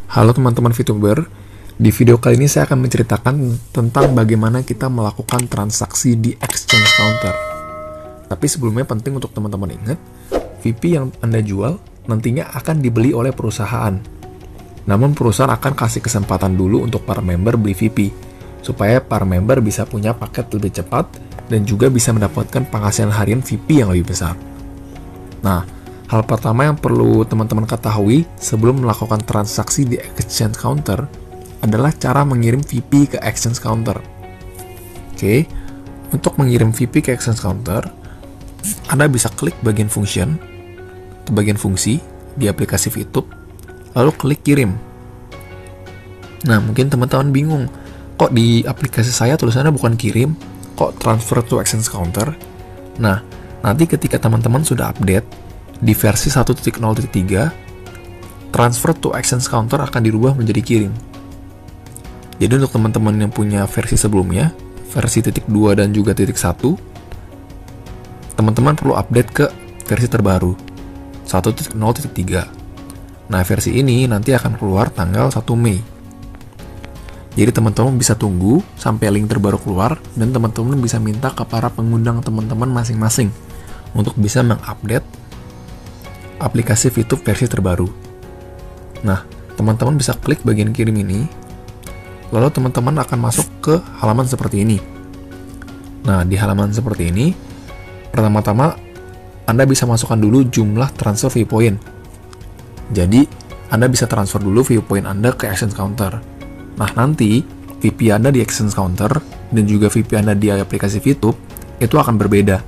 Halo teman-teman VTuber, di video kali ini saya akan menceritakan tentang bagaimana kita melakukan transaksi di exchange counter. Tapi sebelumnya penting untuk teman-teman ingat, VP yang Anda jual nantinya akan dibeli oleh perusahaan. Namun perusahaan akan kasih kesempatan dulu untuk para member beli VP, supaya para member bisa punya paket lebih cepat dan juga bisa mendapatkan penghasilan harian VP yang lebih besar. Nah, hal pertama yang perlu teman-teman ketahui sebelum melakukan transaksi di exchange counter adalah cara mengirim VP ke exchange counter. Oke, untuk mengirim VP ke exchange counter, Anda bisa klik bagian function atau bagian fungsi di aplikasi VTube, lalu klik kirim. Nah, mungkin teman-teman bingung, kok di aplikasi saya tulisannya bukan kirim, kok transfer to exchange counter? Nah, nanti ketika teman-teman sudah update di versi 1.0.3, transfer to exchange counter akan dirubah menjadi kirim. Jadi untuk teman-teman yang punya versi sebelumnya, versi 2 dan juga 1, teman-teman perlu update ke versi terbaru, 1.0.3. Nah, versi ini nanti akan keluar tanggal 1 Mei. Jadi teman-teman bisa tunggu sampai link terbaru keluar, dan teman-teman bisa minta ke para pengundang teman-teman masing-masing untuk bisa mengupdate aplikasi VTube versi terbaru. Nah, teman-teman bisa klik bagian kirim ini, lalu teman-teman akan masuk ke halaman seperti ini. Nah, di halaman seperti ini, pertama-tama Anda bisa masukkan dulu jumlah transfer view point. Jadi, Anda bisa transfer dulu view point Anda ke exchange counter. Nah, nanti VP Anda di exchange counter dan juga VP Anda di aplikasi VTube itu akan berbeda.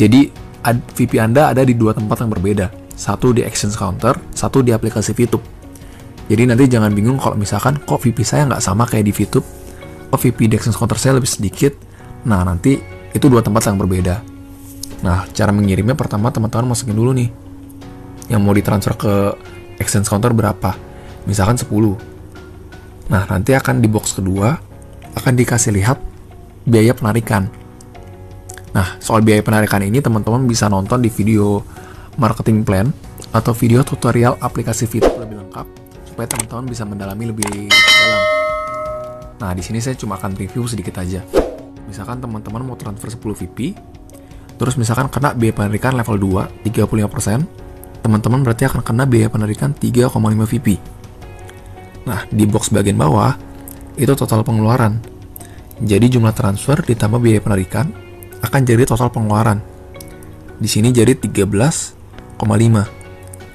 Jadi, VP Anda ada di dua tempat yang berbeda, satu di exchange counter, satu di aplikasi VTube. Jadi nanti jangan bingung kalau misalkan kok VP saya nggak sama kayak di VTube, kok VP di exchange counter saya lebih sedikit. Nah, nanti itu dua tempat yang berbeda. Nah, cara mengirimnya pertama teman-teman masukin dulu nih, yang mau ditransfer ke exchange counter berapa, misalkan 10. Nah, nanti akan di box kedua akan dikasih lihat biaya penarikan. Nah, soal biaya penarikan ini teman-teman bisa nonton di video marketing plan atau video tutorial aplikasi VTube lebih lengkap supaya teman-teman bisa mendalami lebih dalam. Nah, di sini saya cuma akan review sedikit aja. Misalkan teman-teman mau transfer 10 VP, terus misalkan kena biaya penarikan level 2 35%, teman-teman berarti akan kena biaya penarikan 3,5 VP. Nah, di box bagian bawah itu total pengeluaran. Jadi jumlah transfer ditambah biaya penarikan akan jadi total pengeluaran. Di sini jadi 13,5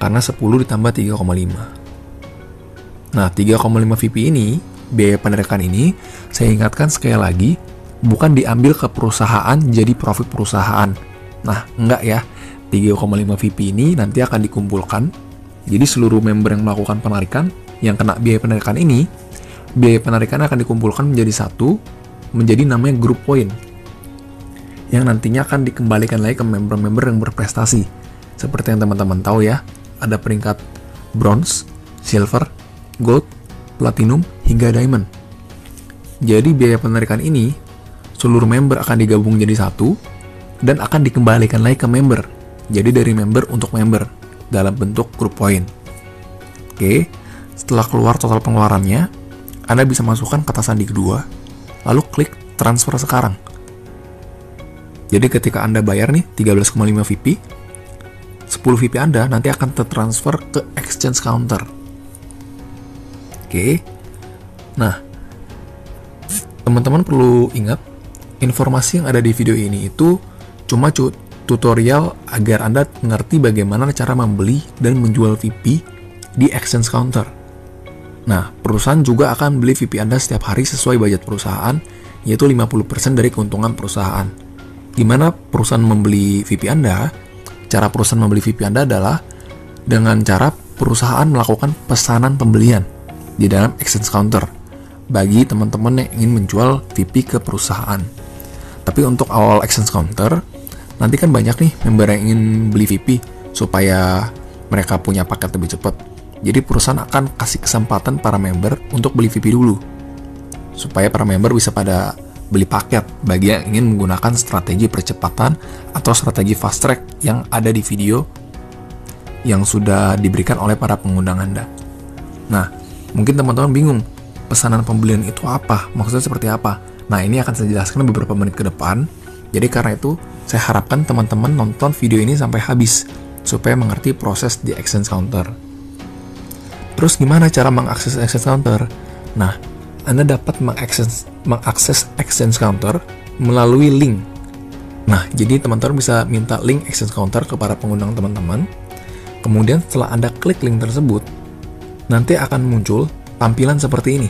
karena 10 ditambah 3,5. Nah, 3,5 VP ini, biaya penarikan ini, saya ingatkan sekali lagi, bukan diambil ke perusahaan jadi profit perusahaan. Nah, enggak ya. 3,5 VP ini nanti akan dikumpulkan. Jadi seluruh member yang melakukan penarikan yang kena biaya penarikan ini, biaya penarikan akan dikumpulkan menjadi satu, menjadi namanya group point, yang nantinya akan dikembalikan lagi ke member-member yang berprestasi. Seperti yang teman-teman tahu ya, ada peringkat bronze, silver, gold, platinum, hingga diamond. Jadi biaya penarikan ini, seluruh member akan digabung jadi satu, dan akan dikembalikan lagi ke member. Jadi dari member untuk member, dalam bentuk group point. Oke, setelah keluar total pengeluarannya, Anda bisa masukkan kata sandi kedua, lalu klik transfer sekarang. Jadi ketika Anda bayar nih 13,5 VP, 10 VP Anda nanti akan tertransfer ke exchange counter. Oke. Nah, teman-teman perlu ingat, informasi yang ada di video ini itu cuma tutorial agar Anda mengerti bagaimana cara membeli dan menjual VP di exchange counter. Nah, perusahaan juga akan beli VP Anda setiap hari sesuai budget perusahaan, yaitu 50% dari keuntungan perusahaan. Gimana perusahaan membeli VP Anda? Cara perusahaan membeli VP Anda adalah dengan cara perusahaan melakukan pesanan pembelian di dalam exchange counter bagi teman-teman yang ingin menjual VP ke perusahaan. Tapi untuk awal exchange counter, nanti kan banyak nih member yang ingin beli VP supaya mereka punya paket lebih cepat. Jadi perusahaan akan kasih kesempatan para member untuk beli VP dulu, supaya para member bisa pada beli paket bagi yang ingin menggunakan strategi percepatan atau strategi fast track yang ada di video yang sudah diberikan oleh para pengundang Anda. Nah, mungkin teman-teman bingung, pesanan pembelian itu apa? Maksudnya seperti apa? Nah, ini akan saya jelaskan beberapa menit ke depan. Jadi karena itu, saya harapkan teman-teman nonton video ini sampai habis, supaya mengerti proses di Exchange Counter. Terus gimana cara mengakses Exchange Counter? Nah, Anda dapat mengakses Exchange Counter melalui link. Nah, jadi teman-teman bisa minta link Exchange Counter ke para pengundang teman-teman. Kemudian setelah Anda klik link tersebut, nanti akan muncul tampilan seperti ini.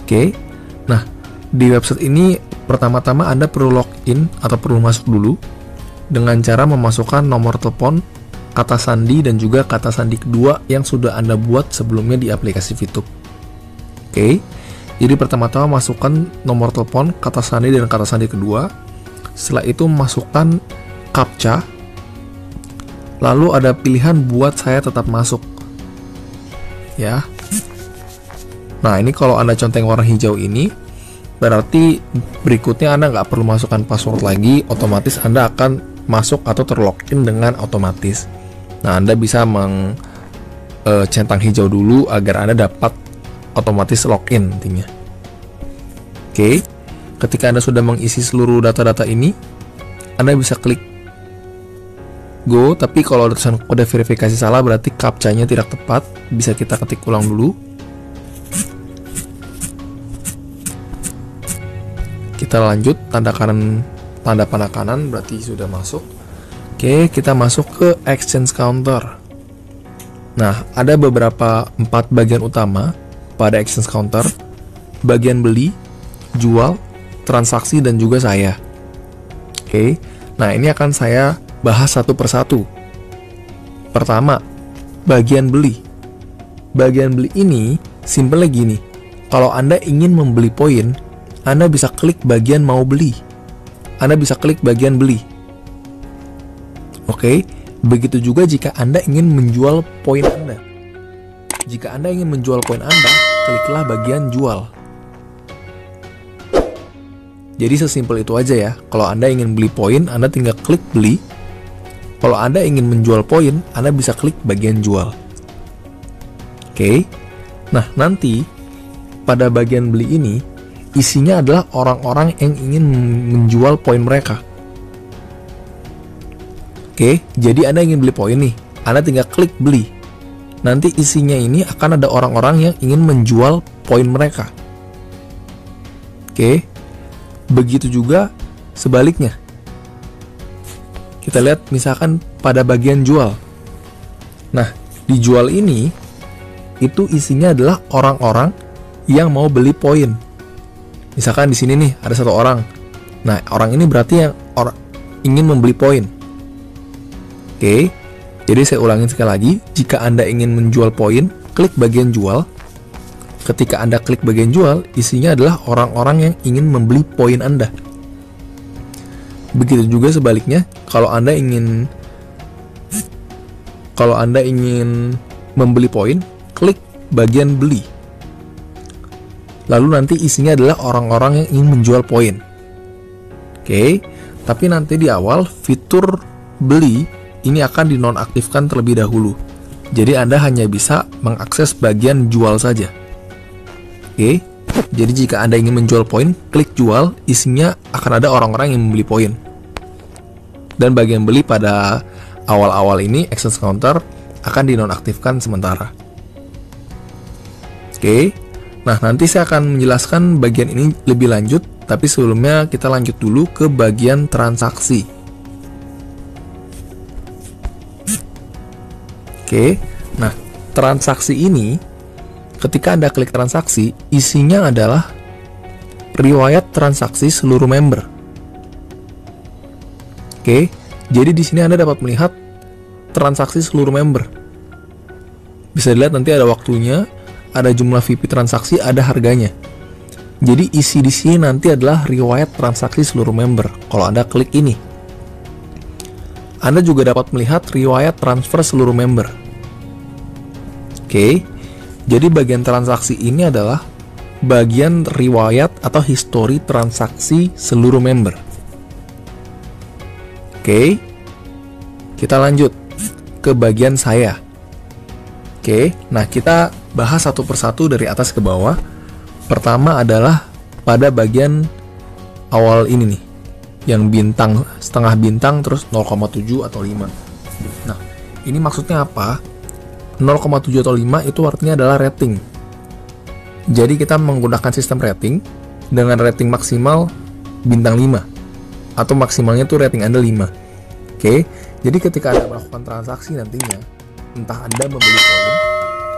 Oke, nah di website ini pertama-tama Anda perlu login atau perlu masuk dulu dengan cara memasukkan nomor telepon, kata sandi, dan juga kata sandi kedua yang sudah Anda buat sebelumnya di aplikasi VTube. Oke, jadi pertama-tama masukkan nomor telepon, kata sandi, dan kata sandi kedua. Setelah itu masukkan CAPTCHA. Lalu ada pilihan buat saya tetap masuk. Ya. Nah, ini kalau Anda conteng warna hijau ini, berarti berikutnya Anda nggak perlu masukkan password lagi, otomatis Anda akan masuk atau terlogin dengan otomatis. Nah, Anda bisa centang hijau dulu agar Anda dapat otomatis login intinya. Oke, ketika Anda sudah mengisi seluruh data-data ini, Anda bisa klik Go, tapi kalau ada tulisan kode verifikasi salah berarti captcha-nya tidak tepat. Bisa kita ketik ulang dulu. Kita lanjut, tanda panah kanan berarti sudah masuk. Oke, kita masuk ke Exchange Counter. Nah, ada beberapa 4 bagian utama pada Exchange Counter. Bagian beli, jual, transaksi, dan juga saya. Oke, nah ini akan saya bahas satu persatu. Pertama, bagian beli. Bagian beli ini simpelnya gini. Kalau Anda ingin membeli poin, Anda bisa klik bagian mau beli. Anda bisa klik bagian beli. Oke, begitu juga jika Anda ingin menjual poin Anda. Jika Anda ingin menjual poin Anda, kliklah bagian jual. Jadi sesimpel itu aja ya. Kalau Anda ingin beli poin, Anda tinggal klik beli. Kalau Anda ingin menjual poin, Anda bisa klik bagian jual. Oke. Nah, nanti pada bagian beli ini, isinya adalah orang-orang yang ingin menjual poin mereka. Oke, jadi Anda ingin beli poin nih, Anda tinggal klik beli. Nanti isinya ini akan ada orang-orang yang ingin menjual poin mereka. Oke, begitu juga sebaliknya. Kita lihat misalkan pada bagian jual. Nah, di jual ini itu isinya adalah orang-orang yang mau beli poin. Misalkan di sini nih ada satu orang. Nah, orang ini berarti yang ingin membeli poin. Oke. Jadi saya ulangin sekali lagi, jika Anda ingin menjual poin, klik bagian jual. Ketika Anda klik bagian jual, isinya adalah orang-orang yang ingin membeli poin Anda. Begitu juga sebaliknya, kalau Anda ingin membeli poin, klik bagian beli. Lalu nanti isinya adalah orang-orang yang ingin menjual poin. Oke, tapi nanti di awal fitur beli ini akan dinonaktifkan terlebih dahulu. Jadi Anda hanya bisa mengakses bagian jual saja. Oke, jadi jika Anda ingin menjual poin, klik jual, isinya akan ada orang-orang yang membeli poin. Dan bagian beli pada awal-awal ini, Exchange Counter akan dinonaktifkan sementara. Oke, nah nanti saya akan menjelaskan bagian ini lebih lanjut, tapi sebelumnya kita lanjut dulu ke bagian transaksi. Oke, nah transaksi ini, ketika Anda klik transaksi, isinya adalah riwayat transaksi seluruh member. Oke, jadi di sini Anda dapat melihat transaksi seluruh member. Bisa dilihat nanti ada waktunya, ada jumlah VIP transaksi, ada harganya. Jadi isi di sini nanti adalah riwayat transaksi seluruh member. Kalau Anda klik ini, Anda juga dapat melihat riwayat transfer seluruh member. Oke, jadi bagian transaksi ini adalah bagian riwayat atau histori transaksi seluruh member. Oke, kita lanjut ke bagian saya. Oke, nah kita bahas satu persatu dari atas ke bawah. Pertama adalah pada bagian awal ini nih, yang bintang, setengah bintang, terus 0,7 atau 5. Nah, ini maksudnya apa? 0,7 atau 5 itu artinya adalah rating. Jadi kita menggunakan sistem rating dengan rating maksimal bintang 5, atau maksimalnya tuh rating Anda 5. Oke, jadi ketika Anda melakukan transaksi nantinya, entah Anda membeli poin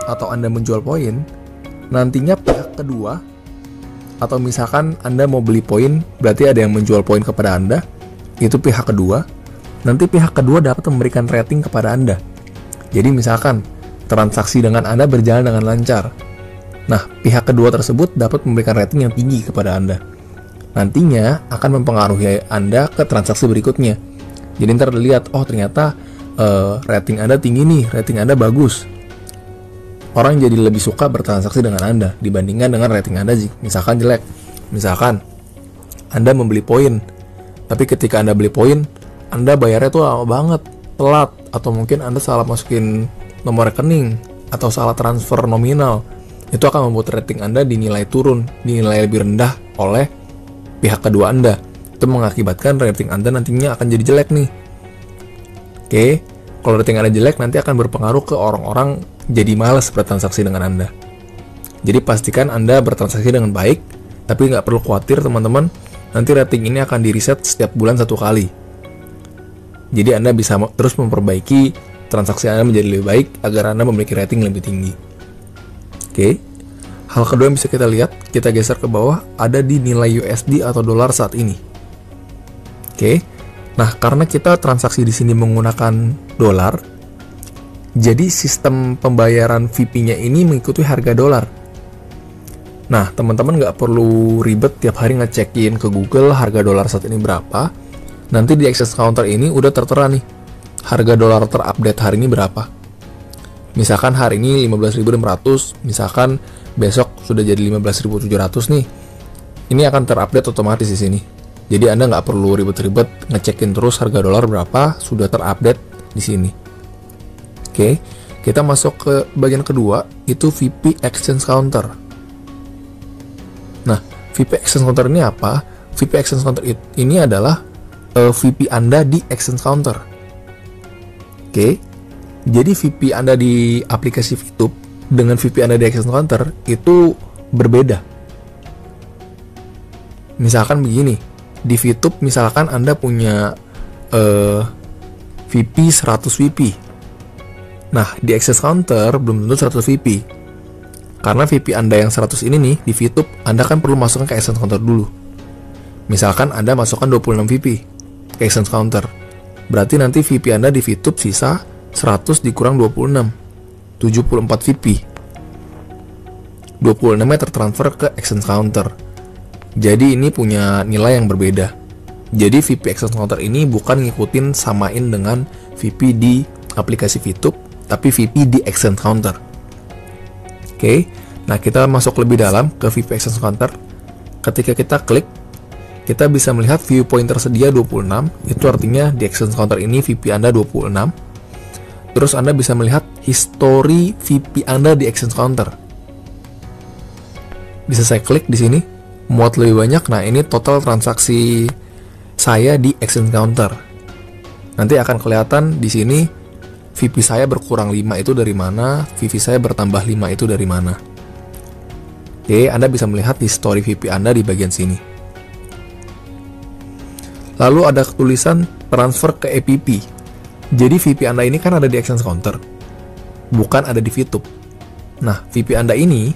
atau Anda menjual poin, nantinya pihak kedua, atau misalkan Anda mau beli poin, berarti ada yang menjual poin kepada Anda, itu pihak kedua. Nanti pihak kedua dapat memberikan rating kepada Anda. Jadi misalkan transaksi dengan Anda berjalan dengan lancar, nah pihak kedua tersebut dapat memberikan rating yang tinggi kepada Anda. Nantinya akan mempengaruhi Anda ke transaksi berikutnya. Jadi ntar dilihat, oh ternyata rating Anda tinggi nih, rating Anda bagus. Orang jadi lebih suka bertransaksi dengan Anda dibandingkan dengan rating Anda misalkan jelek. Misalkan Anda membeli poin, tapi ketika Anda beli poin, Anda bayarnya tuh lama banget, telat, atau mungkin Anda salah masukin nomor rekening, atau salah transfer nominal. Itu akan membuat rating Anda dinilai turun, dinilai lebih rendah oleh pihak kedua Anda. Itu mengakibatkan rating Anda nantinya akan jadi jelek nih. Oke, kalau rating Anda jelek, nanti akan berpengaruh ke orang-orang jadi malas bertransaksi dengan Anda. Jadi pastikan Anda bertransaksi dengan baik, tapi nggak perlu khawatir teman-teman, nanti rating ini akan di-reset setiap bulan 1 kali. Jadi Anda bisa terus memperbaiki transaksi Anda menjadi lebih baik agar Anda memiliki rating lebih tinggi. Oke, hal kedua yang bisa kita lihat, kita geser ke bawah, ada di nilai USD atau dolar saat ini. Oke, nah karena kita transaksi di sini menggunakan dolar, jadi sistem pembayaran VP-nya ini mengikuti harga dolar. Nah, teman-teman nggak perlu ribet tiap hari ngecekin ke Google harga dolar saat ini berapa. Nanti di exchange counter ini udah tertera nih, harga dolar terupdate hari ini berapa. Misalkan hari ini 15.600, misalkan besok sudah jadi 15.700 nih. Ini akan terupdate otomatis di sini. Jadi Anda nggak perlu ribet-ribet ngecekin terus harga dolar berapa, sudah terupdate di sini. Oke, kita masuk ke bagian kedua, itu VP Exchange Counter. Nah, VP Exchange Counter ini apa? VP Exchange Counter ini adalah VP Anda di Exchange Counter. Oke, jadi VP Anda di aplikasi VTube dengan VP Anda di Exchange Counter itu berbeda. Misalkan begini, di VTube misalkan Anda punya VP 100 VP. Nah, di Exchange Counter belum tentu 100 VP. Karena VP Anda yang 100 ini nih, di VTube, Anda kan perlu masukkan ke Exchange Counter dulu. Misalkan Anda masukkan 26 VP ke Exchange Counter. Berarti nanti VP Anda di VTube sisa 100 dikurang 26, 74 VP. 26-nya tertransfer ke Exchange Counter. Jadi ini punya nilai yang berbeda. Jadi VP Exchange Counter ini bukan ngikutin samain dengan VP di aplikasi VTube, tapi VP di Exchange Counter. Oke, nah kita masuk lebih dalam ke VP Exchange Counter. Ketika kita klik, kita bisa melihat viewpoint tersedia 26, itu artinya di Exchange Counter ini VP Anda 26. Terus Anda bisa melihat history VP Anda di Exchange Counter. Bisa saya klik di sini, muat lebih banyak. Nah, ini total transaksi saya di Exchange Counter. Nanti akan kelihatan di sini VP saya berkurang 5 itu dari mana, VP saya bertambah 5 itu dari mana. Oke, Anda bisa melihat history VP Anda di bagian sini. Lalu ada tulisan transfer ke EPP. Jadi VP Anda ini kan ada di Exchange Counter, bukan ada di VTube. Nah, VP Anda ini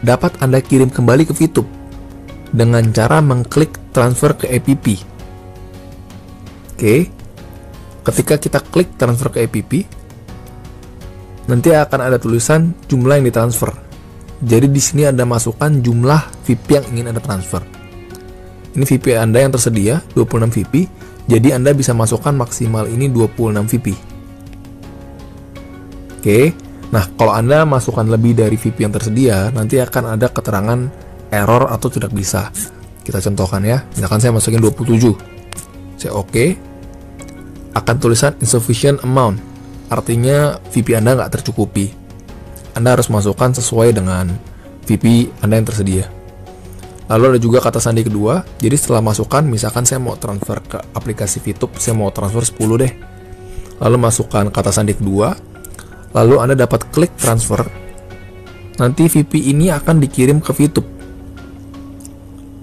dapat Anda kirim kembali ke VTube dengan cara mengklik transfer ke EPP. Oke, ketika kita klik transfer ke EPP, nanti akan ada tulisan jumlah yang ditransfer. Jadi di sini Anda masukkan jumlah VP yang ingin Anda transfer. Ini VP Anda yang tersedia 26 VP, jadi Anda bisa masukkan maksimal ini 26 VP. Oke, nah kalau Anda masukkan lebih dari VP yang tersedia, nanti akan ada keterangan error atau tidak bisa. Kita contohkan ya, misalkan saya masukin 27, saya oke, akan tulisan insufficient amount, artinya VP Anda nggak tercukupi. Anda harus masukkan sesuai dengan VP Anda yang tersedia. Lalu ada juga kata sandi kedua. Jadi setelah masukkan, misalkan saya mau transfer ke aplikasi VTube, saya mau transfer 10 deh. Lalu masukkan kata sandi kedua, lalu Anda dapat klik transfer. Nanti VP ini akan dikirim ke VTube.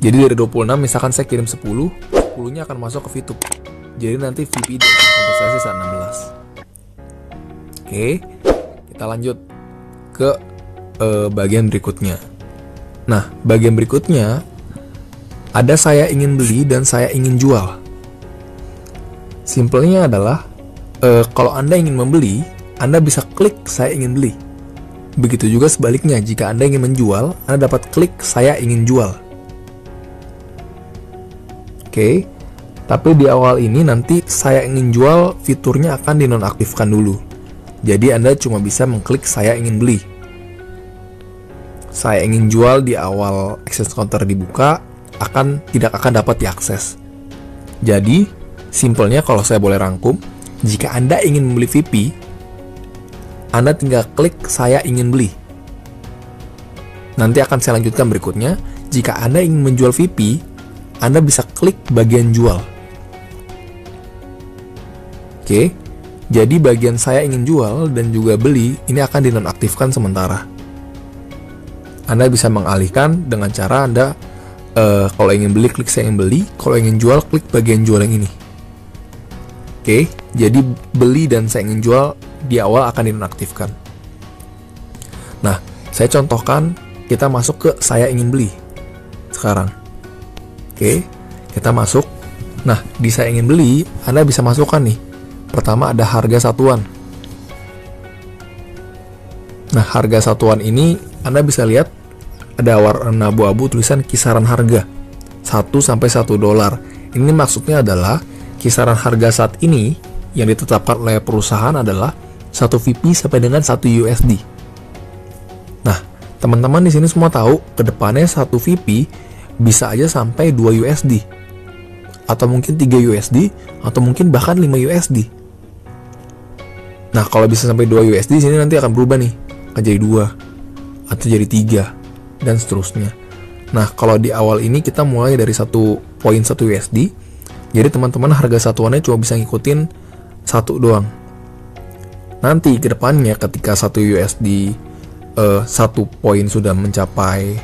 Jadi dari 26, misalkan saya kirim 10, 10-nya akan masuk ke VTube. Jadi nanti VP kompensasi saat 16. Oke, kita lanjut ke bagian berikutnya. Nah, bagian berikutnya ada saya ingin beli dan saya ingin jual. Simpelnya adalah kalau Anda ingin membeli, Anda bisa klik saya ingin beli. Begitu juga sebaliknya, jika Anda ingin menjual, Anda dapat klik saya ingin jual. Oke, tapi di awal ini nanti saya ingin jual fiturnya akan dinonaktifkan dulu. Jadi Anda cuma bisa mengklik saya ingin beli. Saya ingin jual di awal access counter dibuka tidak akan dapat diakses. Jadi simpelnya kalau saya boleh rangkum, jika Anda ingin membeli VP, Anda tinggal klik saya ingin beli. Nanti akan saya lanjutkan berikutnya. Jika Anda ingin menjual VP, Anda bisa klik bagian jual. Oke, jadi bagian saya ingin jual dan juga beli ini akan dinonaktifkan sementara. Anda bisa mengalihkan dengan cara Anda kalau ingin beli klik saya ingin beli, kalau ingin jual klik bagian jual yang ini. Oke, jadi beli dan saya ingin jual di awal akan dinonaktifkan. Nah, saya contohkan kita masuk ke saya ingin beli sekarang. Oke, kita masuk. Nah, di saya ingin beli Anda bisa masukkan nih. Pertama ada harga satuan. Nah, harga satuan ini Anda bisa lihat ada warna abu-abu tulisan kisaran harga 1 sampai 1 dolar. Ini maksudnya adalah kisaran harga saat ini yang ditetapkan oleh perusahaan adalah 1 VP sampai dengan 1 USD. Nah, teman-teman di sini semua tahu kedepannya 1 VP bisa aja sampai 2 USD atau mungkin 3 USD atau mungkin bahkan 5 USD. Nah, kalau bisa sampai 2 USD sini nanti akan berubah nih, akan jadi 2 atau jadi 3 dan seterusnya. Nah, kalau di awal ini kita mulai dari 1.1 USD, jadi teman-teman harga satuannya cuma bisa ngikutin 1 doang. Nanti ke depannya ketika 1 USD 1 poin sudah mencapai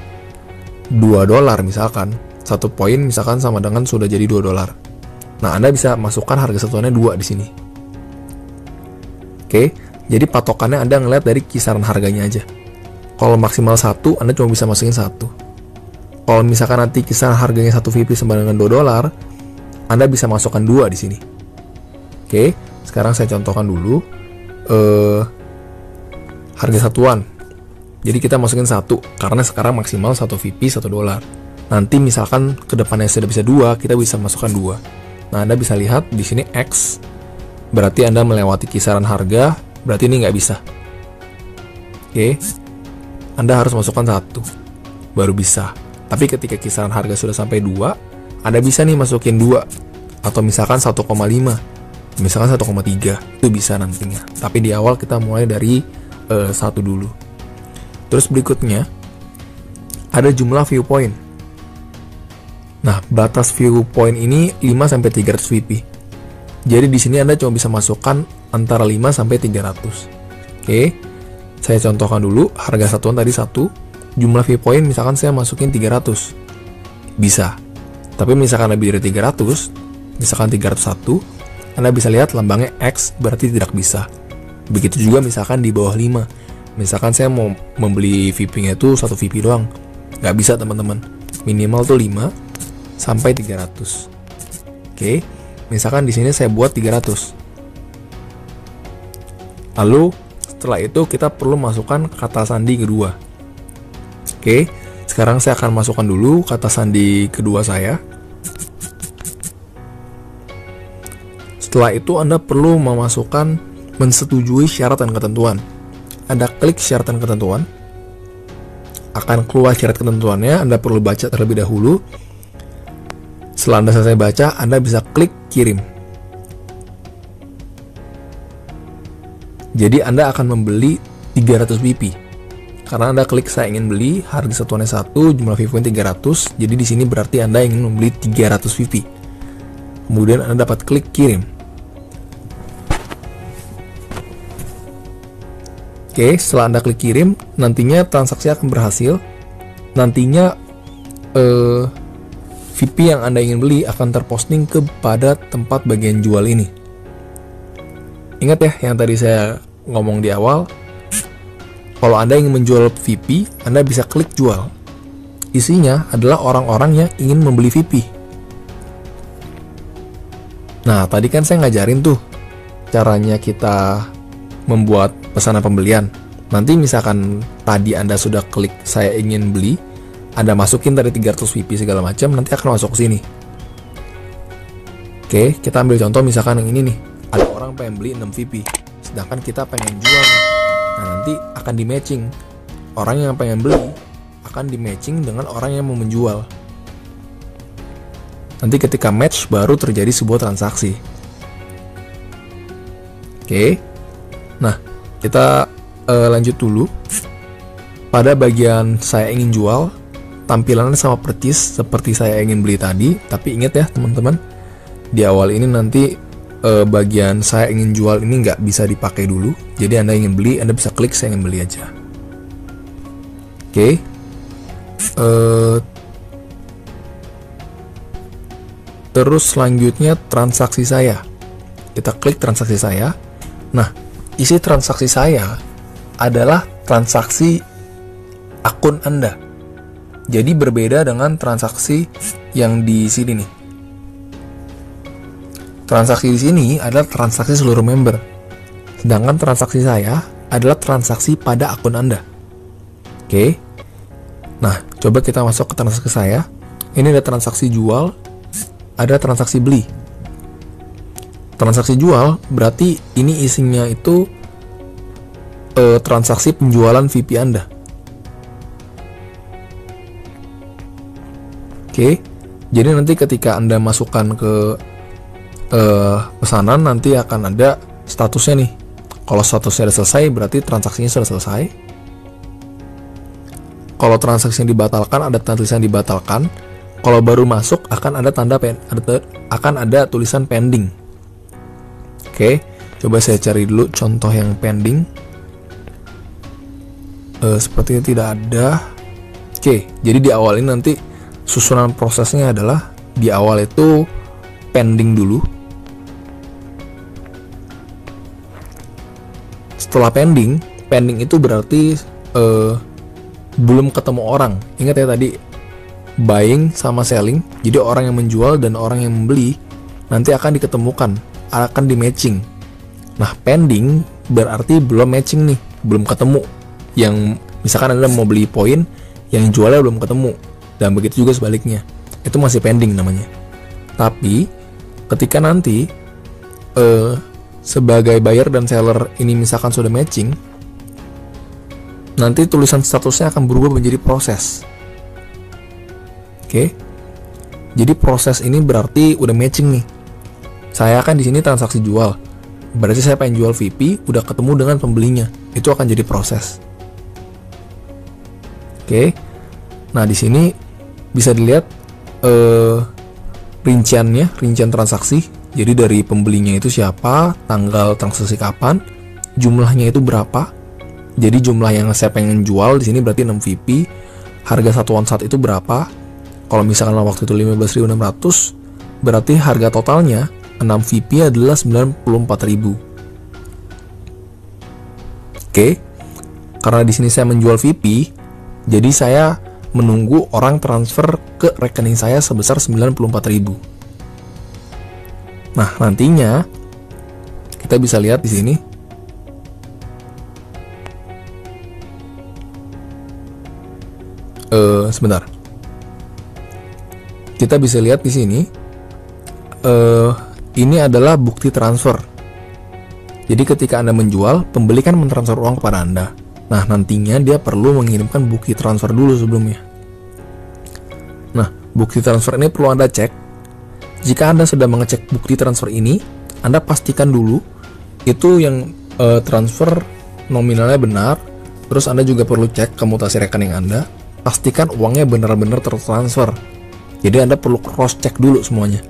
2 dolar misalkan, 1 poin misalkan sama dengan sudah jadi 2 dolar. Nah, Anda bisa masukkan harga satuannya 2 di sini. Oke, jadi patokannya Anda ngeliat dari kisaran harganya aja. Kalau maksimal 1, Anda cuma bisa masukin 1. Kalau misalkan nanti kisaran harganya 1 VP sama dengan 2 dolar, Anda bisa masukkan 2 di sini. Oke, sekarang saya contohkan dulu harga satuan. Jadi kita masukin 1 karena sekarang maksimal 1 VP 1 dolar. Nanti misalkan kedepannya sudah bisa 2, kita bisa masukkan 2. Nah, Anda bisa lihat di sini X berarti Anda melewati kisaran harga, berarti ini nggak bisa. Oke, Anda harus masukkan 1 baru bisa. Tapi ketika kisaran harga sudah sampai 2, Anda bisa nih masukin 2 atau misalkan 1,5, misalkan 1,3, itu bisa nantinya. Tapi di awal kita mulai dari 1 dulu. Terus berikutnya ada jumlah viewpoint. Nah, batas viewpoint ini 5 sampai 300 VP. Jadi di sini Anda cuma bisa masukkan antara 5 sampai 300. Oke. Saya contohkan dulu, harga satuan tadi 1, jumlah viewpoint misalkan saya masukin 300. Bisa. Tapi misalkan lebih dari 300, misalkan 301, Anda bisa lihat lambangnya X berarti tidak bisa. Begitu juga misalkan di bawah 5. Misalkan saya mau membeli VP-nya itu 1 VP doang. Nggak bisa teman-teman. Minimal tuh 5 sampai 300. Oke. Misalkan di sini saya buat 300. Lalu setelah itu kita perlu masukkan kata sandi kedua. Oke, sekarang saya akan masukkan dulu kata sandi kedua saya. Setelah itu Anda perlu memasukkan mensetujui syarat dan ketentuan. Anda klik syarat dan ketentuan, akan keluar syarat ketentuannya. Anda perlu baca terlebih dahulu. Setelah Anda selesai baca, Anda bisa klik kirim. Jadi Anda akan membeli 300 VP. karena Anda klik saya ingin beli, harga satuannya 1, jumlah VP 300. Jadi di sini berarti Anda ingin membeli 300 VP. Kemudian Anda dapat klik kirim. Oke, setelah Anda klik kirim, nantinya transaksi akan berhasil. Nantinya VP yang Anda ingin beli akan terposting kepada tempat bagian jual ini. Ingat ya, yang tadi saya ngomong di awal, kalau Anda ingin menjual VP, Anda bisa klik jual. Isinya adalah orang-orang yang ingin membeli VP. Nah, tadi kan saya ngajarin tuh caranya kita membuat pesanan pembelian. Nanti misalkan tadi Anda sudah klik saya ingin beli, Anda masukin tadi 300 VP segala macam, nanti akan masuk ke sini. Oke, kita ambil contoh misalkan yang ini nih. Ada orang pengen beli 6 VP, sedangkan kita pengen jual. Nah, nanti akan di matching. Orang yang pengen beli akan di matching dengan orang yang mau menjual. Nanti ketika match baru terjadi sebuah transaksi. Oke. Nah, kita lanjut dulu. Pada bagian saya ingin jual, tampilannya sama persis seperti saya ingin beli tadi. Tapi ingat ya teman-teman, di awal ini nanti bagian saya ingin jual ini nggak bisa dipakai dulu. Jadi Anda ingin beli, Anda bisa klik saya ingin beli aja. Oke. Terus selanjutnya transaksi saya. Kita klik transaksi saya. Nah, isi transaksi saya adalah transaksi akun Anda. Jadi berbeda dengan transaksi yang di sini nih. Transaksi di sini adalah transaksi seluruh member. Sedangkan transaksi saya adalah transaksi pada akun Anda. Oke. Nah, coba kita masuk ke transaksi saya. Ini ada transaksi jual, ada transaksi beli. Transaksi jual berarti ini isinya itu transaksi penjualan VP Anda. Oke. Jadi nanti ketika Anda masukkan ke pesanan, nanti akan ada statusnya nih. Kalau statusnya sudah selesai, berarti transaksinya sudah selesai. Kalau transaksi yang dibatalkan, ada tulisan dibatalkan. Kalau baru masuk, akan ada akan ada tulisan pending. Oke, coba saya cari dulu contoh yang pending. Sepertinya tidak ada. Oke, jadi di awal ini nanti susunan prosesnya adalah di awal itu pending dulu. Setelah pending itu berarti belum ketemu orang. Ingat ya tadi buying sama selling. Jadi orang yang menjual dan orang yang membeli nanti akan diketemukan, akan di matching. Nah, pending berarti belum matching nih, belum ketemu. Yang misalkan Anda mau beli poin, yang jualnya belum ketemu. Dan begitu juga sebaliknya. Itu masih pending namanya. Tapi ketika nanti sebagai buyer dan seller ini misalkan sudah matching, nanti tulisan statusnya akan berubah menjadi proses. Oke. Jadi proses ini berarti udah matching nih. Saya akan di sini transaksi jual. Berarti saya pengen jual VP, udah ketemu dengan pembelinya. Itu akan jadi proses. Oke. Nah, di sini bisa dilihat rincian transaksi. Jadi dari pembelinya itu siapa, tanggal transaksi kapan, jumlahnya itu berapa. Jadi jumlah yang saya pengen jual di sini berarti 6 VP. Harga satuan saat itu berapa? Kalau misalkan waktu itu 15.600, berarti harga totalnya 6 VP adalah 94.000. Oke. Karena di sini saya menjual VP, jadi saya menunggu orang transfer ke rekening saya sebesar 94.000. Nah, nantinya kita bisa lihat di sini. Sebentar. Kita bisa lihat di sini. Ini adalah bukti transfer. Jadi ketika Anda menjual, pembeli kan mentransfer uang kepada Anda. Nah, nantinya dia perlu mengirimkan bukti transfer dulu sebelumnya. Nah, bukti transfer ini perlu Anda cek. Jika Anda sudah mengecek bukti transfer ini, Anda pastikan dulu itu yang transfer nominalnya benar, Terus Anda juga perlu cek ke mutasi rekening Anda, pastikan uangnya benar-benar tertransfer. Jadi Anda perlu cross check dulu semuanya.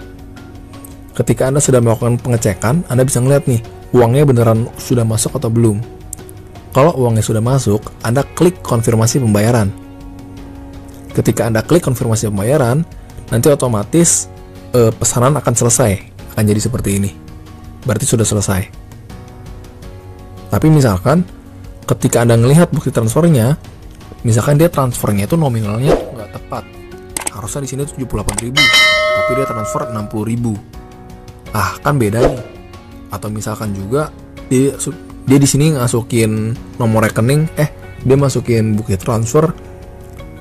Ketika Anda sudah melakukan pengecekan, Anda bisa ngeliat nih, uangnya beneran sudah masuk atau belum. Kalau uangnya sudah masuk, Anda klik konfirmasi pembayaran. Ketika Anda klik konfirmasi pembayaran, nanti otomatis pesanan akan selesai, akan jadi seperti ini. Berarti sudah selesai. Tapi misalkan ketika Anda melihat bukti transfernya, misalkan dia transfernya itu nominalnya nggak tepat. Harusnya di sini 78.000, tapi dia transfer 60.000. Ah, kan beda nih. Atau misalkan juga dia di sini masukin nomor rekening, dia masukin bukti transfer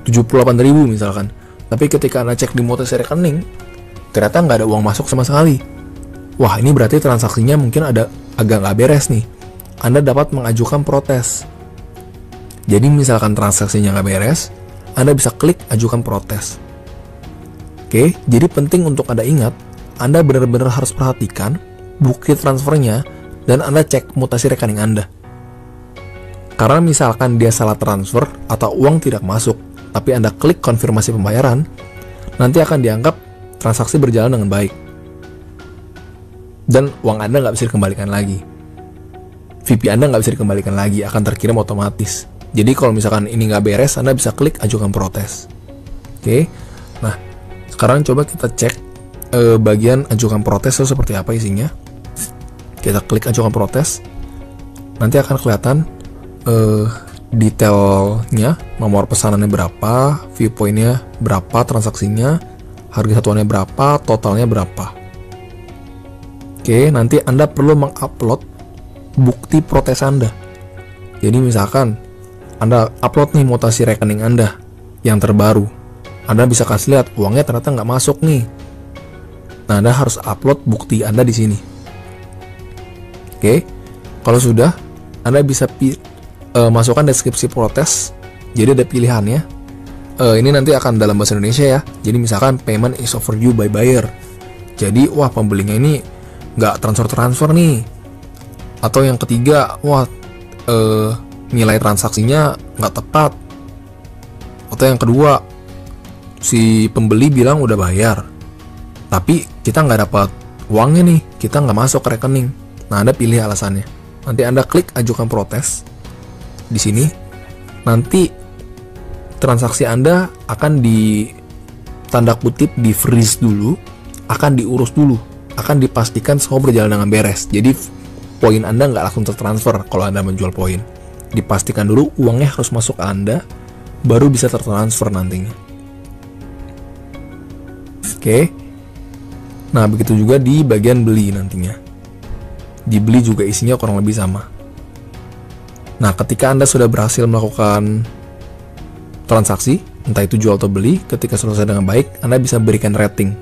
78.000 misalkan. Tapi ketika Anda cek di mutasi rekening, ternyata nggak ada uang masuk sama sekali. Wah, ini berarti transaksinya mungkin ada agak nggak beres nih. Anda dapat mengajukan protes. Jadi misalkan transaksinya nggak beres, Anda bisa klik ajukan protes. Oke, jadi penting untuk Anda ingat, Anda benar-benar harus perhatikan bukti transfernya dan Anda cek mutasi rekening Anda. Karena misalkan dia salah transfer atau uang tidak masuk, tapi Anda klik konfirmasi pembayaran, nanti akan dianggap transaksi berjalan dengan baik. Dan uang Anda nggak bisa dikembalikan lagi. VP Anda nggak bisa dikembalikan lagi, akan terkirim otomatis. Jadi kalau misalkan ini nggak beres, Anda bisa klik ajukan protes. Oke, nah sekarang coba kita cek bagian ajukan protes itu seperti apa isinya. Kita klik ajukan protes, nanti akan kelihatan detailnya, nomor pesanannya berapa, viewpointnya berapa, transaksinya, harga satuannya berapa, totalnya berapa. Oke, nanti Anda perlu mengupload bukti protes Anda. Jadi misalkan Anda upload nih mutasi rekening Anda yang terbaru, Anda bisa kasih lihat uangnya ternyata nggak masuk nih. Nah, Anda harus upload bukti Anda di sini. Oke, kalau sudah, Anda bisa masukkan deskripsi protes. Jadi ada pilihannya. Ini nanti akan dalam bahasa Indonesia ya. Jadi misalkan payment is overdue by buyer. Jadi wah, pembelinya ini nggak transfer nih. Atau yang ketiga, wah nilai transaksinya nggak tepat. Atau yang kedua, si pembeli bilang udah bayar, tapi kita nggak dapat uangnya nih, kita nggak masuk ke rekening. Nah, Anda pilih alasannya. Nanti Anda klik ajukan protes di sini. Nanti transaksi Anda akan di tanda kutip di freeze dulu, akan diurus dulu, akan dipastikan semua berjalan dengan beres. Jadi poin Anda nggak langsung tertransfer kalau Anda menjual poin. Dipastikan dulu uangnya harus masuk ke Anda, baru bisa tertransfer nantinya. Oke. Nah, begitu juga di bagian beli nantinya. Di beli juga isinya kurang lebih sama. Nah, ketika Anda sudah berhasil melakukan transaksi, entah itu jual atau beli, ketika selesai dengan baik, Anda bisa berikan rating.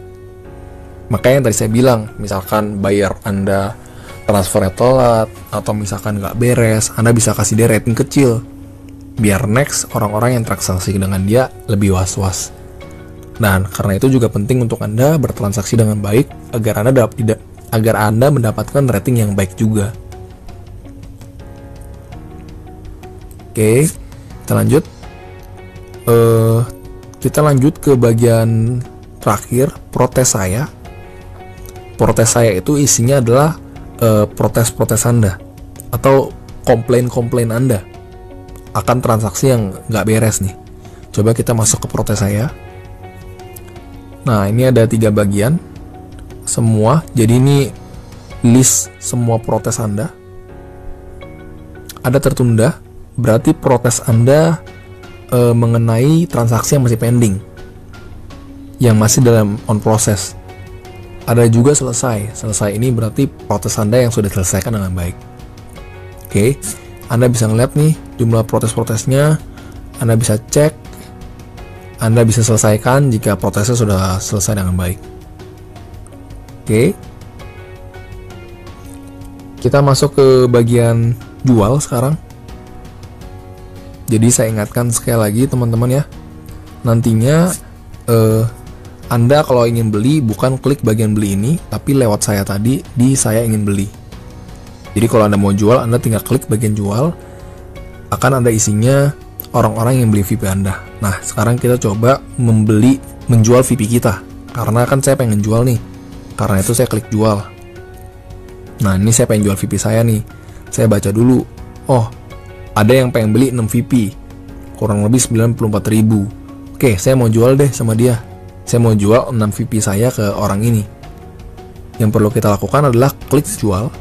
Makanya yang tadi saya bilang, misalkan buyer Anda transfernya telat, atau misalkan nggak beres, Anda bisa kasih dia rating kecil, biar next orang-orang yang transaksi dengan dia lebih was-was. Dan karena itu juga penting untuk Anda bertransaksi dengan baik, agar Anda mendapatkan rating yang baik juga. Oke, kita lanjut. Kita lanjut ke bagian terakhir, protes saya. Protes saya itu isinya adalah protes-protes Anda atau komplain-komplain Anda akan transaksi yang nggak beres nih. Coba kita masuk ke protes saya. Nah, ini ada 3 bagian semua. Jadi ini list semua protes Anda. Ada tertunda, berarti protes Anda mengenai transaksi yang masih pending, yang masih dalam on process. Ada juga selesai. Selesai ini berarti protes Anda yang sudah diselesaikan dengan baik. Oke, Anda bisa ngeliat nih jumlah protes-protesnya. Anda bisa cek. Anda bisa selesaikan jika protesnya sudah selesai dengan baik. Oke, kita masuk ke bagian jual sekarang. Jadi saya ingatkan sekali lagi teman-teman ya, nantinya Anda kalau ingin beli bukan klik bagian beli ini, tapi lewat saya tadi di saya ingin beli. Jadi kalau Anda mau jual, Anda tinggal klik bagian jual. akan ada isinya orang-orang yang beli VP Anda. Nah, sekarang kita coba menjual VP kita. Karena kan saya pengen jual nih. Karena itu saya klik jual. Nah, ini saya pengen jual VP saya nih. Saya baca dulu. Oh, ada yang pengen beli 6 VP. Kurang lebih 94.000. Oke, saya mau jual deh sama dia. Saya mau jual 6 VP saya ke orang ini. Yang perlu kita lakukan adalah klik jual.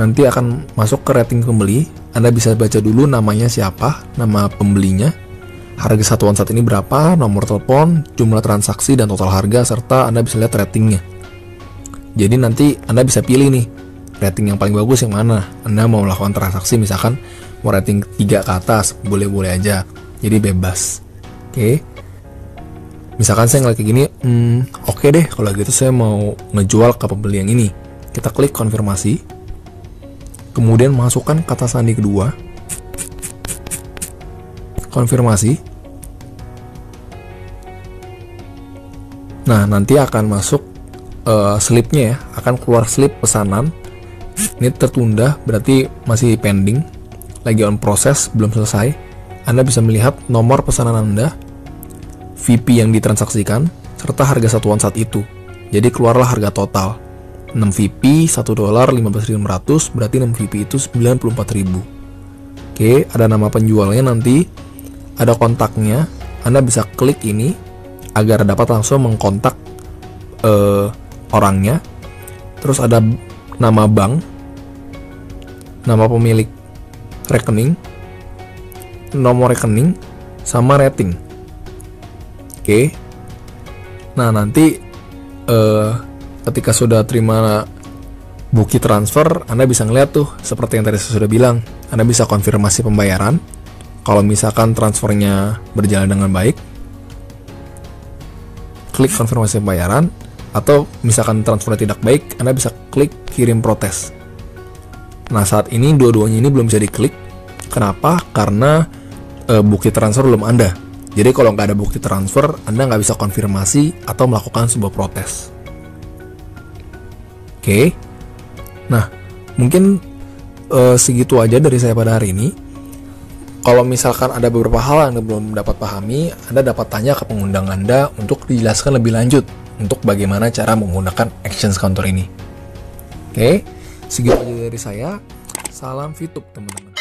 Nanti akan masuk ke rating pembeli. Anda bisa baca dulu namanya siapa, nama pembelinya, harga satuan saat ini berapa, nomor telepon, jumlah transaksi, dan total harga, serta Anda bisa lihat ratingnya. Jadi nanti Anda bisa pilih nih, rating yang paling bagus yang mana. Anda mau melakukan transaksi, misalkan mau rating 3 ke atas, boleh-boleh aja. Jadi bebas. Oke. Misalkan saya ngeliat kayak gini, oke deh, kalau gitu saya mau ngejual ke pembeli yang ini. Kita klik konfirmasi. Kemudian masukkan kata sandi kedua. Konfirmasi. Nah, nanti akan masuk slipnya ya. Akan keluar slip pesanan. Ini tertunda, berarti masih pending. Lagi on proses, belum selesai. Anda bisa melihat nomor pesanan Anda, VP yang ditransaksikan, serta harga satuan saat itu. Jadi keluarlah harga total. 6 VP, $1, 15.500, berarti 6 VP itu 94.000. Oke, ada nama penjualnya nanti, ada kontaknya, Anda bisa klik ini, agar dapat langsung mengkontak orangnya. Terus ada nama bank, nama pemilik rekening, nomor rekening, sama rating. Oke, nah nanti ketika sudah terima bukti transfer, Anda bisa ngeliat tuh, seperti yang tadi saya sudah bilang, Anda bisa konfirmasi pembayaran. Kalau misalkan transfernya berjalan dengan baik, klik konfirmasi pembayaran. Atau misalkan transfernya tidak baik, Anda bisa klik kirim protes. Nah, saat ini dua-duanya ini belum bisa diklik. Kenapa? Karena bukti transfer belum ada. Jadi kalau nggak ada bukti transfer, Anda nggak bisa konfirmasi atau melakukan sebuah protes. Oke, nah mungkin segitu aja dari saya pada hari ini. Kalau misalkan ada beberapa hal yang Anda belum dapat pahami, Anda dapat tanya ke pengundang Anda untuk dijelaskan lebih lanjut untuk bagaimana cara menggunakan exchange counter ini. Oke, segitu aja dari saya. Salam VTube teman-teman.